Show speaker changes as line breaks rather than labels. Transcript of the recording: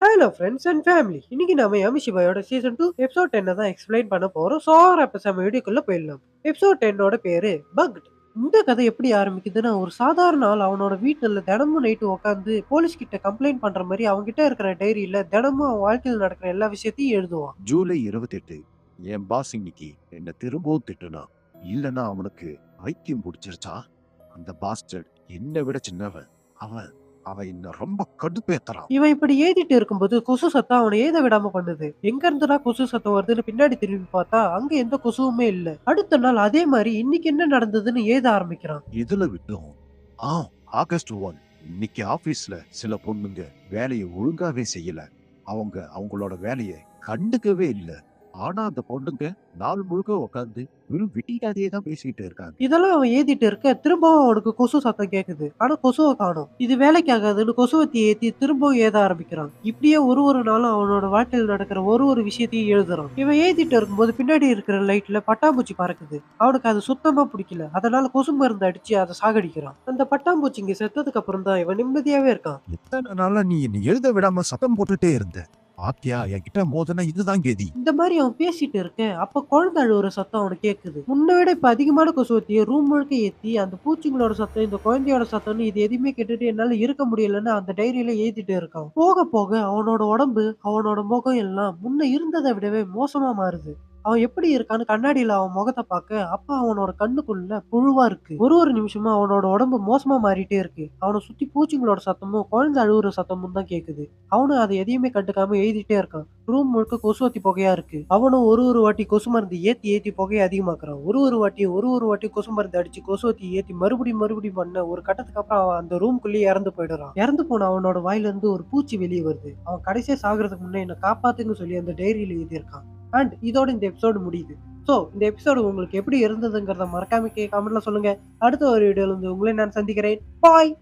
Hello friends and family. இன்னைக்கு நாம Yami சிவாயோட season 2 episode 10 தான் எக்ஸ்பிளைன் பண்ண போறோம். ஸோ அப்ப நம்ம வீடியோக்குள்ள போயிடலாம். எபிசோட் 10ஓட பேரு பக்ட். இந்த கதை எப்படி ஆரம்பிக்குதுன்னா, ஒரு சாதாரண ஆள் அவனோட வீட்டுல தினமும் நைட்டு உட்காந்து போலீஸ் கிட்ட கம்ப்ளைண்ட் பண்ற மாதிரி அவங்க கிட்ட இருக்கிற டைரியில தினமும் அவன் வாழ்க்கையில் நடக்கிற எல்லா விஷயத்தையும் எழுதுவான்.
ஜூலை 28 என் பாஸ் இன்னைக்கு என்ன திரும்பவும் திட்டுனா, இல்லனா அவனுக்கு வைத்தியம் பிடிச்சிருச்சா? அந்த பாஸ்டர்ட் என்னை விட சின்னவன். அவன் அவன் என்ன ரொம்ப கடுப்பேத்துறான்.
இவன் இப்படி ஏதிட்டு இருக்கும்போது கொசு சத்தம் அவனை ஏத விடாம பண்ணுது. எங்க இருந்துடா கொசு சத்தம் வருதுன்னு பின்னாடி திரும்பி பார்த்தா அங்க எந்த கொசுவுமே இல்ல. அடுத்த நாள் அதே மாதிரி இன்னைக்கு என்ன நடந்ததுன்னு ஏத ஆரம்பிக்கிறான்.
இதுல விட்டோம். ஆகஸ்ட் 1 இன்னைக்கு ஆபீஸ்ல சில பொண்ணுங்க வேலையை ஒழுங்காவே செய்யல. அவங்க அவங்களோட வேலையை கண்டுக்கவே இல்ல. ஆனா அந்த பொண்ணுங்க நாள் முழுக்க உட்காந்து வெறும் விட்டிக்காதையே தான் பேசிட்டு இருக்காங்க.
இதெல்லாம் அவன் ஏத்திட்டு இருக்க திரும்பவும் அவனுக்கு கொசு சத்தம் கேக்குது. ஆனா கொசுவை காணோம். இது வேலைக்கு ஆகாதுன்னு கொசுவத்தி ஏத்தி திரும்பவும் ஏத ஆரம்பிக்கிறான். இப்படியே ஒரு நாளும் அவனோட வாழ்க்கையில் நடக்கிற ஒரு விஷயத்தையும் எழுதுறான். இவன் ஏத்திட்டு இருக்கும்போது பின்னாடி இருக்கிற லைட்ல பட்டாம்பூச்சி பறக்குது. அவனுக்கு அது சுத்தமா பிடிக்கல. அதனால கொசு மருந்து அடிச்சு அதை சாகடிக்கிறான். அந்த பட்டாம்பூச்சிங்க செத்ததுக்கு அப்புறம் தான் இவன் நிம்மதியாவே இருக்கான்.
எத்தனை நாளா நீ என்னை எழுத விடாம சத்தம் போட்டுட்டே இருந்த. பாத்தியா, என்கிட்ட மோதனா இதுதான் கெதி.
இந்த மாதிரி அவன் பேசிட்டு இருக்க அப்ப குழந்தை அழுவுற சத்தம் அவனுக்கு கேக்குது. முன்ன விட இப்ப அதிகமான கொசுவத்திய ரூம் முழுக்க ஏத்தி அந்த பூச்சிங்களோட சத்தம் இந்த குழந்தையோட சத்தம்னு இது எதுவுமே கேட்டுட்டு என்னால இருக்க முடியலன்னு அந்த டைரியில ஏத்திட்டு இருக்கான். போக போக அவனோட உடம்பு அவனோட முகம் எல்லாம் முன்ன இருந்ததை விடவே மோசமா மாறுது. அவன் எப்படி இருக்கான்னு கண்ணாடியில அவன் முகத்தை பார்க்க அப்ப அவனோட கண்ணுக்குள்ள புழுவா இருக்கு. ஒரு நிமிஷமா அவனோட உடம்பு மோசமா மாறிட்டே இருக்கு. அவனை சுத்தி பூச்சிங்களோட சத்தமும் குழந்தை அழுவுற சத்தமும் தான் கேக்குது. அவனும் அதை எதையுமே கண்டுக்காம எழுதிட்டே இருக்கான். ரூம் முழுக்க கொசுவத்தி புகையா இருக்கு. அவனும் ஒரு வாட்டி கொசு மருந்து ஏத்தி ஏத்தி புகையை அதிகமாக்குறான். ஒரு வாட்டி கொசு மருந்து அடிச்சு கொசுவத்தி ஏத்தி மறுபடியும் பண்ண ஒரு கட்டத்துக்கு அப்புறம் அவன் அந்த ரூம்குள்ளேயே இறந்து போயிடுறான். இறந்து போன அவனோட வாயில இருந்து ஒரு பூச்சி வெளியே வருது. அவன் கடைசியா சாகுறதுக்கு முன்னே என்ன காப்பாத்துன்னு சொல்லி அந்த டைரியில எழுதியிருக்கான். அண்ட் இதோட இந்த எபிசோடு முடியுது. ஸோ இந்த எபிசோடு உங்களுக்கு எப்படி இருந்ததுங்கிறத மறக்காம கமெண்ட்ல சொல்லுங்க. அடுத்த ஒரு வீடியோல இருந்து உங்களை நான் சந்திக்கிறேன். பாய்.